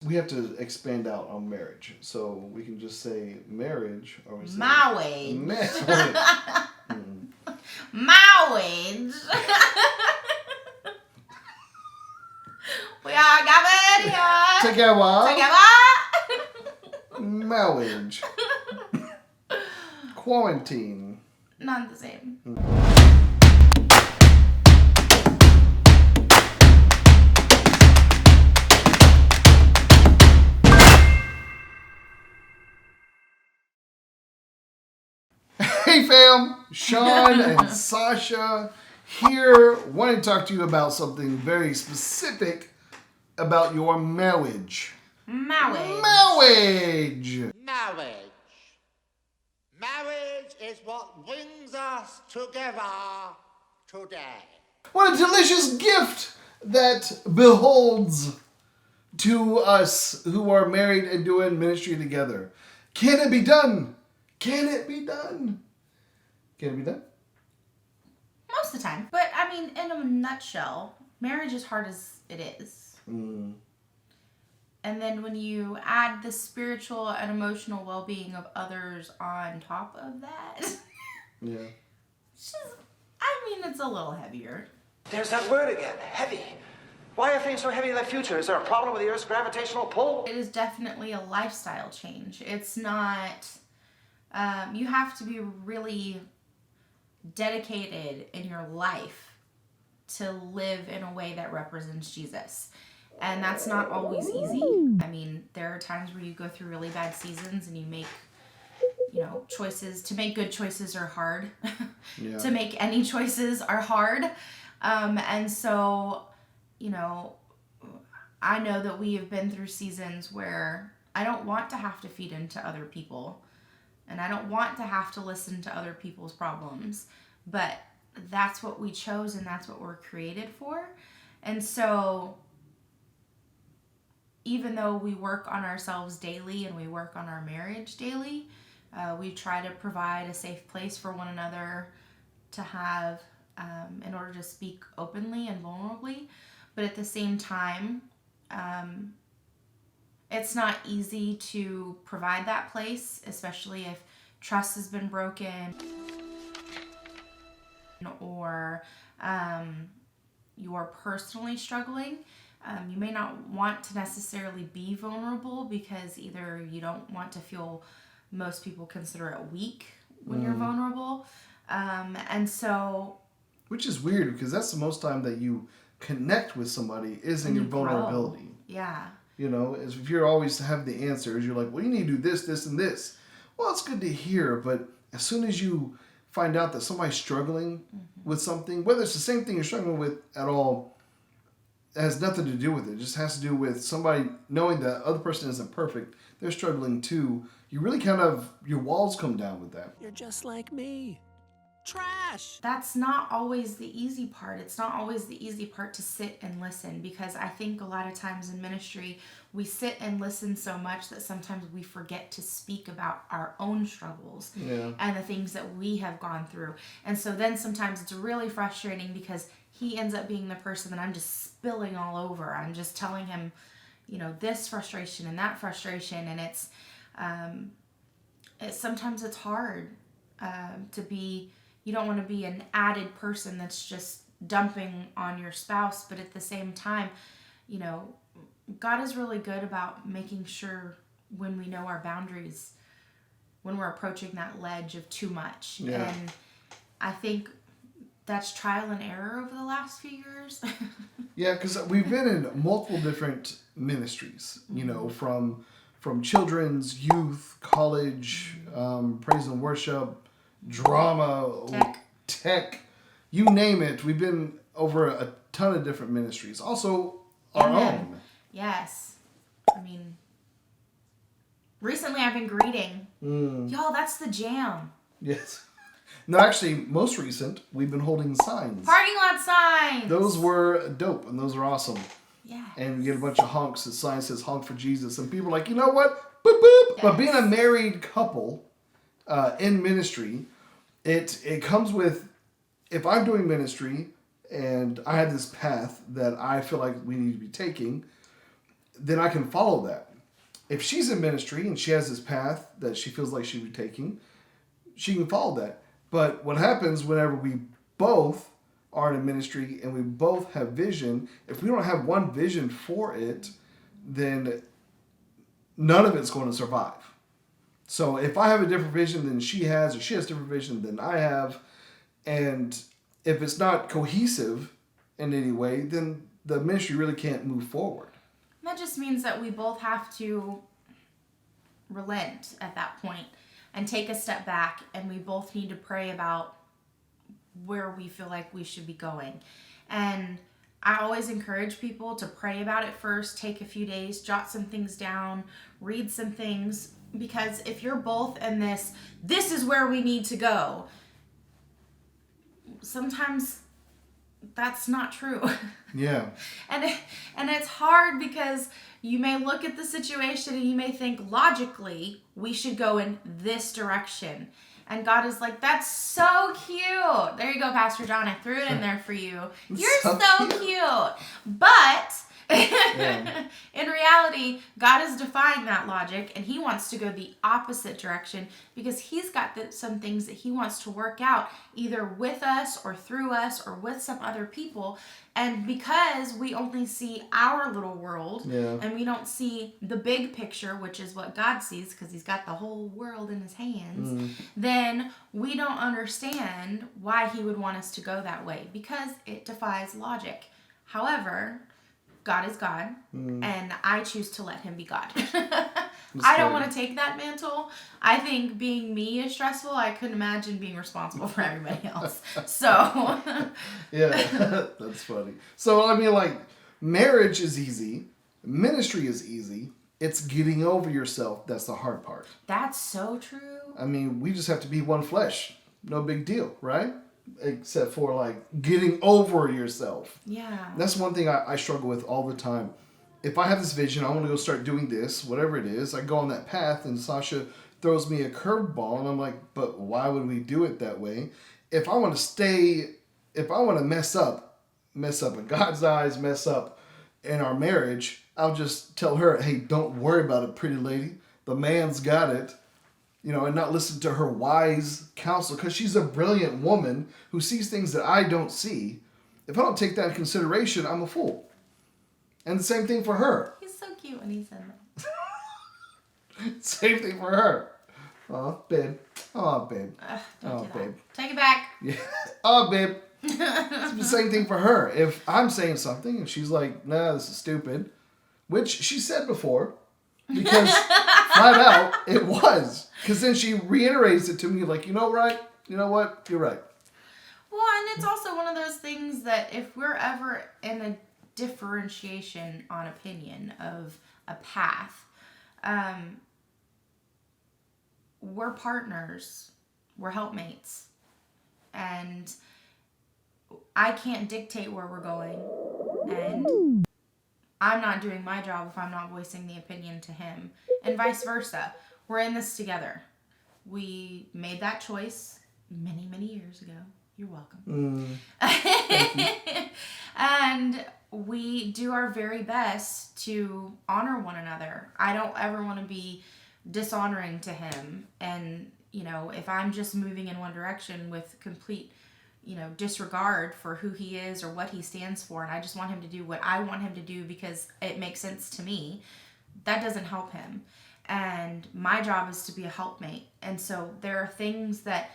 We have to expand out on marriage. So we can just say marriage or we say marriage. Mm. Marriage. We are gathered here. Together. Marriage. Quarantine. Not the same. Hey fam, Sean and Sasha here, wanting to talk to you about something very specific about your marriage. Marriage. Marriage is what brings us together today. What a delicious gift that beholds to us who are married and doing ministry together. Can it be done? Can it be done? Can it be done? Most of the time. But, I mean, in a nutshell, marriage is hard as it is. Mm. And then when you add the spiritual and emotional well-being of others on top of that, Yeah. it's just, I mean, it's a little heavier. There's that word again, heavy. Why are things so heavy in the future? Is there a problem with the Earth's gravitational pull? It is definitely a lifestyle change. It's not, you have to be really dedicated in your life to live in a way that represents Jesus. And that's not always easy. I mean, there are times where you go through really bad seasons and you make, choices. To make good choices are hard. Yeah. To make any choices are hard. And so, I know that we have been through seasons where I don't want to have to feed into other people. And I don't want to have to listen to other people's problems. But that's what we chose and that's what we're created for. And so even though we work on ourselves daily and we work on our marriage daily, we try to provide a safe place for one another to have in order to speak openly and vulnerably. But at the same time, it's not easy to provide that place, especially if trust has been broken or you're personally struggling. You may not want to necessarily be vulnerable because either you don't want to feel, most people consider it weak when you're vulnerable. And so... Which is weird because that's the most time that you connect with somebody is in your vulnerability. Grow. Yeah. As if you're always to have the answers, you're like, well, you need to do this, this, and this. Well, it's good to hear, but as soon as you find out that somebody's struggling with something, whether it's the same thing you're struggling with at all, it has nothing to do with it. It just has to do with somebody knowing that other person isn't perfect. They're struggling too. You really your walls come down with that. You're just like me. Trash. That's not always the easy part. It's not always the easy part to sit and listen, because I think a lot of times in ministry, we sit and listen so much that sometimes we forget to speak about our own struggles and the things that we have gone through. And so then sometimes it's really frustrating because he ends up being the person that I'm just spilling all over. I'm just telling him, this frustration and that frustration. And sometimes it's hard to be... You don't want to be an added person that's just dumping on your spouse, but at the same time, God is really good about making sure when we know our boundaries, when we're approaching that ledge of too much. Yeah. And I think that's trial and error over the last few years. Yeah, because we've been in multiple different ministries, from children's, youth, college, praise and worship, drama, tech, you name it. We've been over a ton of different ministries. Also, our own. Yes. I mean, recently I've been greeting. Y'all, that's the jam. Yes. No, actually, most recent, we've been holding signs. Parking lot signs! Those were dope, and those are awesome. Yeah. And we get a bunch of honks. The sign says honk for Jesus. And people are like, you know what? Boop, boop. Yes. But being a married couple in ministry, it comes with, if I'm doing ministry and I have this path that I feel like we need to be taking, then I can follow that. If she's in ministry and she has this path that she feels like she would be taking, she can follow that. But what happens whenever we both are in a ministry and we both have vision, if we don't have one vision for it, then none of it's going to survive. So if I have a different vision than she has, or she has a different vision than I have, and if it's not cohesive in any way, then the ministry really can't move forward. That just means that we both have to relent at that point and take a step back, and we both need to pray about where we feel like we should be going. And I always encourage people to pray about it first, take a few days, jot some things down, read some things, because if you're both in this is where we need to go, sometimes that's not true. Yeah. And it's hard because you may look at the situation and you may think logically we should go in this direction. And God is like, that's so cute. There you go, Pastor John. I threw it in there for you. You're so cute. But in reality, God is defying that logic, and he wants to go the opposite direction because he's got some things that he wants to work out either with us or through us or with some other people. And because we only see our little world and we don't see the big picture, which is what God sees because he's got the whole world in his hands, then we don't understand why he would want us to go that way because it defies logic. However, God is God, and I choose to let him be God. I don't want to take that mantle. I think being me is stressful. I couldn't imagine being responsible for everybody else. So. Yeah, that's funny. So, I mean, like, marriage is easy. Ministry is easy. It's getting over yourself that's the hard part. That's so true. I mean, we just have to be one flesh. No big deal, right? Except for, like, getting over yourself. Yeah. That's one thing I struggle with all the time. If I have this vision, I want to go start doing this, whatever it is, I go on that path, and Sasha throws me a curveball, and I'm like, but why would we do it that way? If I want to mess up in God's eyes, mess up in our marriage, I'll just tell her, hey, don't worry about it, pretty lady. The man's got it. You know, and not listen to her wise counsel, because she's a brilliant woman who sees things that I don't see. If I don't take that into consideration, I'm a fool. And the same thing for her. He's so cute when he said that. Same thing for her. Oh, babe. Oh, babe. Don't do that. Babe. Take it back. Yeah. Oh, babe. It's the same thing for her. If I'm saying something and she's like, nah, this is stupid, which she said before, because flat out, it was. Because then she reiterates it to me like, you know what? You're right. Well, and it's also one of those things that if we're ever in a differentiation on opinion of a path, we're partners, we're helpmates, and I can't dictate where we're going, and I'm not doing my job if I'm not voicing the opinion to him, and vice versa. We're in this together. We made that choice many, many years ago. You're welcome. And we do our very best to honor one another. I don't ever want to be dishonoring to him. And, you know, if I'm just moving in one direction with complete, you know, disregard for who he is or what he stands for, and I just want him to do what I want him to do because it makes sense to me, that doesn't help him. And my job is to be a helpmate. And so there are things that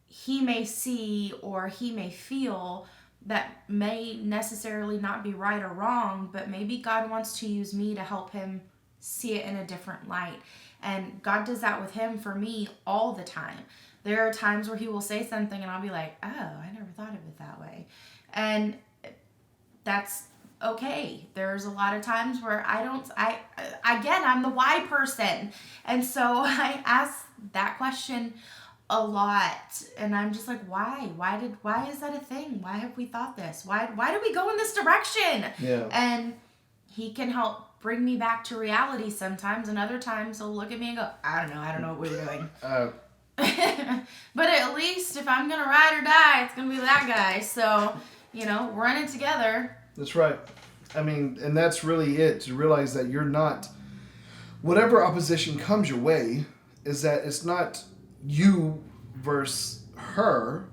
he may see or he may feel that may necessarily not be right or wrong, but maybe God wants to use me to help him see it in a different light. And God does that with him for me all the time. There are times where he will say something and I'll be like, oh, I never thought of it that way. And that's okay. There's a lot of times where I'm the why person. And so I ask that question a lot, and I'm just like, why is that a thing? Why have we thought this? Why do we go in this direction? Yeah. And he can help bring me back to reality sometimes, and other times he'll look at me and go, I don't know what we were doing. But at least if I'm gonna ride or die, it's gonna be that guy. So, you know, we're in it together. That's right. I mean, and that's really it, to realize that you're not, whatever opposition comes your way, is that it's not you versus her,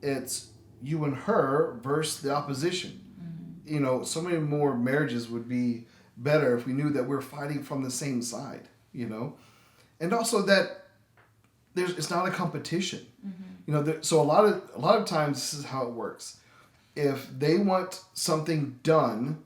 it's you and her versus the opposition. You know, so many more marriages would be better if we knew that we're fighting from the same side, you know? And also that it's not a competition. You know, so a lot of times this is how it works. If they want something done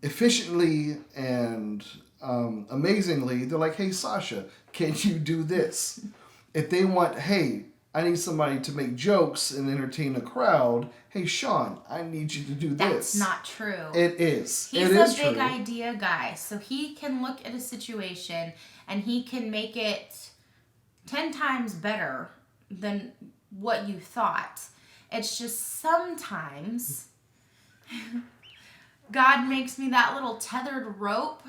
efficiently and amazingly, they're like, hey, Sasha, can you do this? If they want, hey, I need somebody to make jokes and entertain a crowd, hey, Sean, I need you to do this. That's not true. It is. He's it a is big true. idea guy, so he can look at a situation and he can make it 10 times better than what you thought. It's just sometimes God makes me that little tethered rope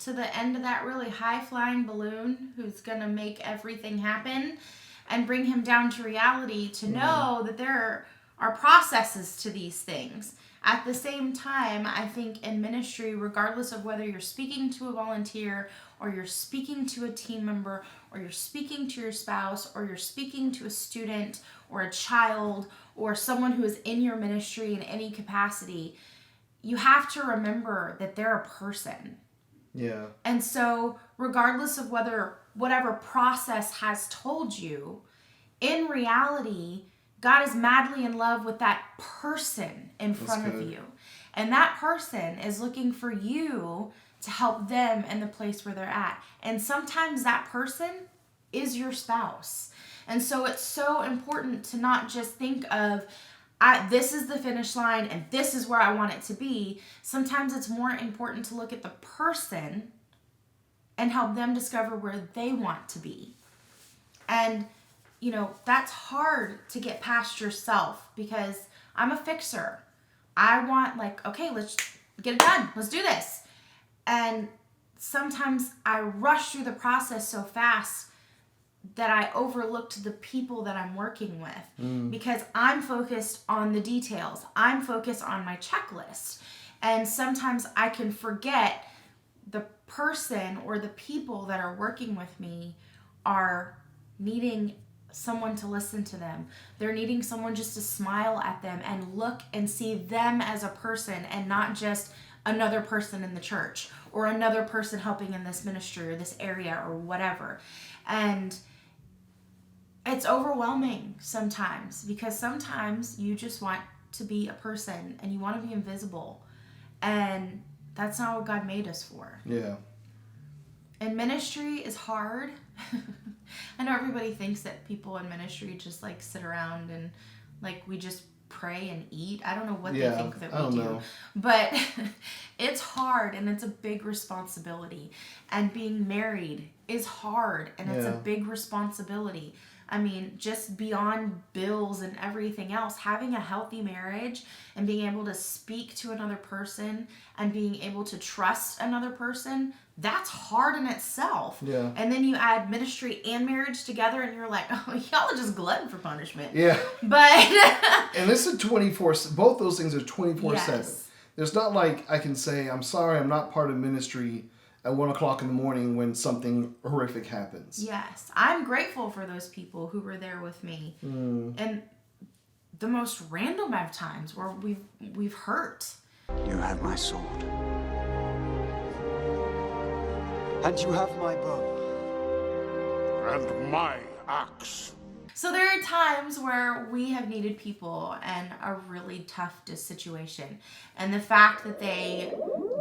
to the end of that really high-flying balloon who's going to make everything happen, and bring him down to reality to know that there are processes to these things. At the same time, I think in ministry, regardless of whether you're speaking to a volunteer or you're speaking to a team member or you're speaking to your spouse or you're speaking to a student or a child or someone who is in your ministry in any capacity, you have to remember that they're a person. Yeah. And so regardless of whatever process has told you, in reality, God is madly in love with that person in front of you. And that person is looking for you to help them in the place where they're at. And sometimes that person is your spouse. And so it's so important to not just think of, this is the finish line and this is where I want it to be. Sometimes it's more important to look at the person and help them discover where they want to be. And, you know, that's hard to get past yourself, because I'm a fixer. I want, like, okay, let's get it done. Let's do this. And sometimes I rush through the process so fast that I overlooked the people that I'm working with, because I'm focused on the details. I'm focused on my checklist. And sometimes I can forget the person or the people that are working with me are needing someone to listen to them. They're needing someone just to smile at them and look and see them as a person and not just another person in the church or another person helping in this ministry or this area or whatever. And it's overwhelming sometimes, because sometimes you just want to be a person and you want to be invisible. And that's not what God made us for. Yeah. And ministry is hard. I know everybody thinks that people in ministry just like sit around and like we just pray and eat. I don't know what they think that we do. Know. But it's hard and it's a big responsibility. And being married is hard and it's a big responsibility. I mean, just beyond bills and everything else, having a healthy marriage and being able to speak to another person and being able to trust another person, that's hard in itself. Yeah. And then you add ministry and marriage together and you're like, oh, y'all are just glutton for punishment. Yeah. But And this is 24, both those things are 24/7. Yes. There's not like I can say, I'm sorry, I'm not part of ministry at 1 o'clock in the morning when something horrific happens. Yes, I'm grateful for those people who were there with me. And the most random of times where we've hurt. You have my sword. And you have my bow. And my axe. So there are times where we have needed people in a really tough situation. And the fact that they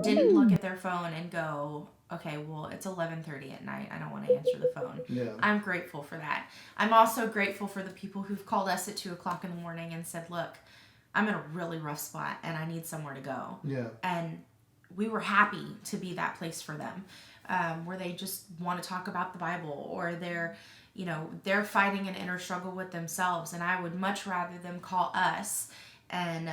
didn't look at their phone and go, okay, well, it's 11:30 at night. I don't want to answer the phone. Yeah. I'm grateful for that. I'm also grateful for the people who've called us at 2 o'clock in the morning and said, look, I'm in a really rough spot and I need somewhere to go. Yeah. And we were happy to be that place for them, where they just want to talk about the Bible, or they're fighting an inner struggle with themselves. And I would much rather them call us and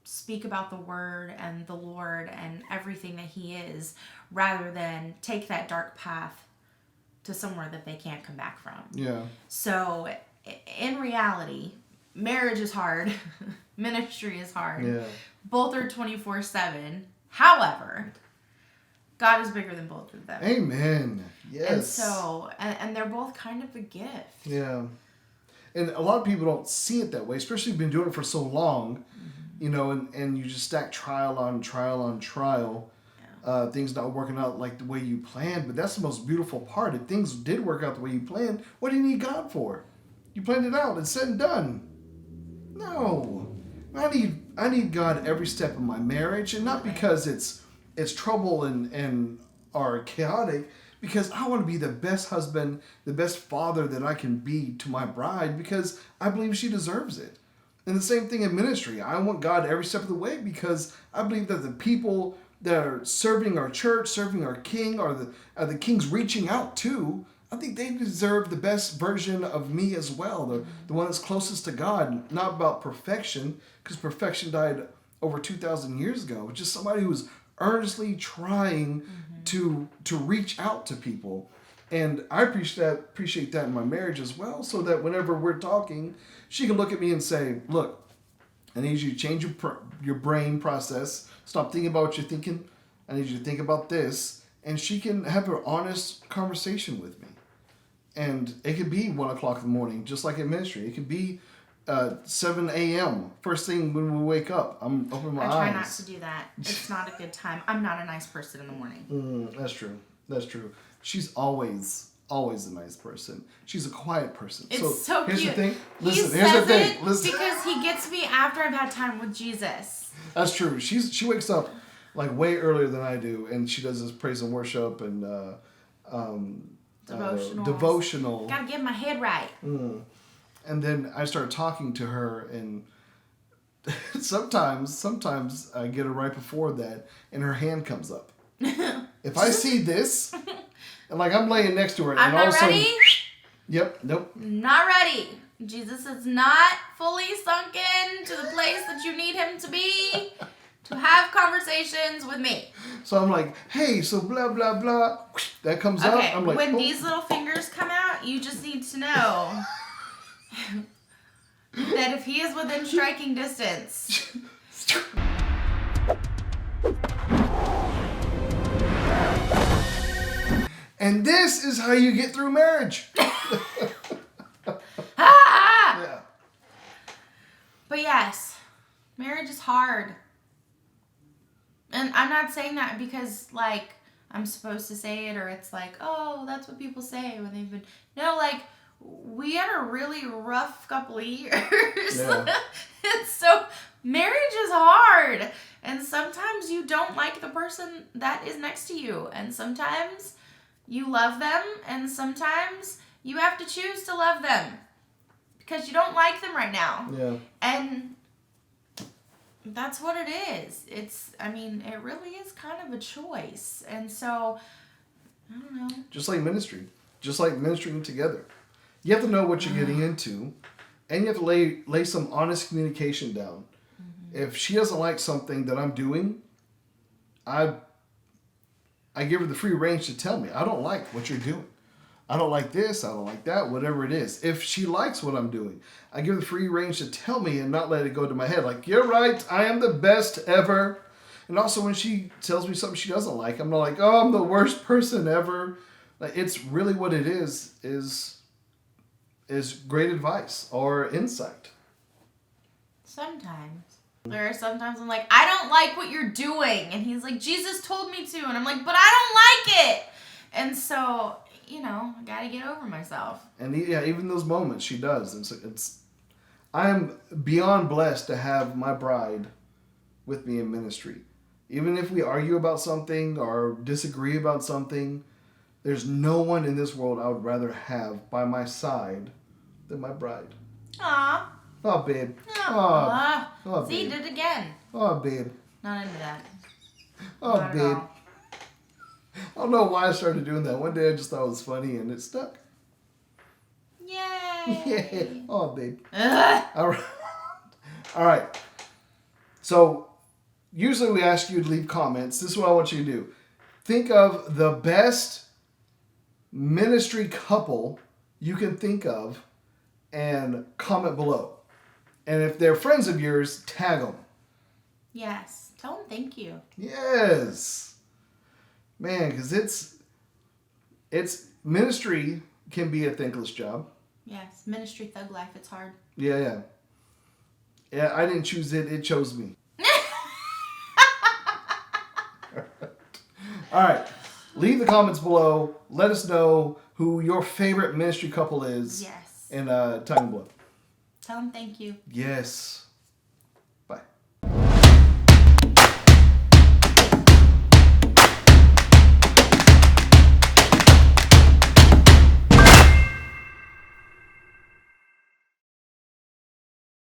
speak about the Word and the Lord and everything that He is, rather than take that dark path to somewhere that they can't come back from. Yeah. So in reality, marriage is hard. Ministry is hard. Yeah. Both are 24/7. However, God is bigger than both of them. Amen. Yes. And so, and they're both kind of a gift. Yeah. And a lot of people don't see it that way, especially if you've been doing it for so long, you know, and you just stack trial on trial on trial. Things not working out like the way you planned, but that's the most beautiful part. If things did work out the way you planned, what do you need God for? You planned it out. It's said and done. No. I need God every step of my marriage, and not because it's trouble and are chaotic, because I want to be the best husband, the best father that I can be to my bride, because I believe she deserves it. And the same thing in ministry. I want God every step of the way because I believe that the people that are serving our church, serving our king, are the kings reaching out to, I think they deserve the best version of me as well, the one that's closest to God. Not about perfection, because perfection died over 2,000 years ago. Just somebody who's earnestly trying to reach out to people. And I appreciate that in my marriage as well, so that whenever we're talking, she can look at me and say, look, I need you to change your brain process. Stop thinking about what you're thinking. I need you to think about this. And she can have an honest conversation with me. And it could be 1 o'clock in the morning, just like in ministry. It could be 7 a.m. First thing when we wake up. I'm opening my eyes. I try not to do that. It's not a good time. I'm not a nice person in the morning. That's true. That's true. She's always a nice person. She's a quiet person. It's so here's cute. The thing. He Listen, here's the says thing. it Listen. because he gets me after I've had time with Jesus. That's true. She wakes up like way earlier than I do, and she does this praise and worship and devotional. Gotta get my head right. And then I start talking to her, and sometimes I get her right before that, and her hand comes up. If I see this, and like I'm laying next to her, I'm and all not of a sudden, ready. Yep, nope. Not ready. Jesus is not fully sunk in to the place that you need him to be to have conversations with me. So I'm like, hey, so blah blah blah. That comes up. I'm like, when oh. these little fingers come out, you just need to know that if he is within striking distance. And this is how you get through marriage. Yeah. But yes, marriage is hard. And I'm not saying that because, like, I'm supposed to say it or it's like, oh, that's what people say when they've been... No, like, we had a really rough couple of years. Yeah. And so marriage is hard. And sometimes you don't like the person that is next to you. And sometimes you love them. And sometimes you have to choose to love them. Because you don't like them right now. Yeah. And that's what it is. It really is kind of a choice. And so, I don't know. Just like ministry. Just like ministering together. You have to know what you're getting into. And you have to lay some honest communication down. Mm-hmm. If she doesn't like something that I'm doing, I give her the free range to tell me, I don't like what you're doing. I don't like this, I don't like that, whatever it is. If she likes what I'm doing, I give her the free range to tell me and not let it go to my head. Like, you're right, I am the best ever. And also when she tells me something she doesn't like, I'm not like, oh, I'm the worst person ever. Like, it's really what it is great advice or insight. Sometimes. There are sometimes I'm like, I don't like what you're doing. And he's like, Jesus told me to. And I'm like, but I don't like it. And so, I got to get over myself. And even those moments she does. I'm beyond blessed to have my bride with me in ministry. Even if we argue about something or disagree about something, there's no one in this world I would rather have by my side than my bride. Aw. Oh, babe. Oh, See, babe. did it again. Oh, babe. Not into that. Oh, Not at babe. all. I don't know why I started doing that. One day I just thought it was funny and it stuck. Yay. Yeah. Oh, babe. Ugh. All right. So, usually we ask you to leave comments. This is what I want you to do. Think of the best ministry couple you can think of and comment below. And if they're friends of yours, tag them. Yes. Tell them thank you. Yes. Man, because it's ministry can be a thankless job. Yes. Ministry thug life, it's hard. Yeah. Yeah, I didn't choose it. It chose me. All right. Leave the comments below. Let us know who your favorite ministry couple is. Yes. And Tongue Blow. Tell them thank you. Yes.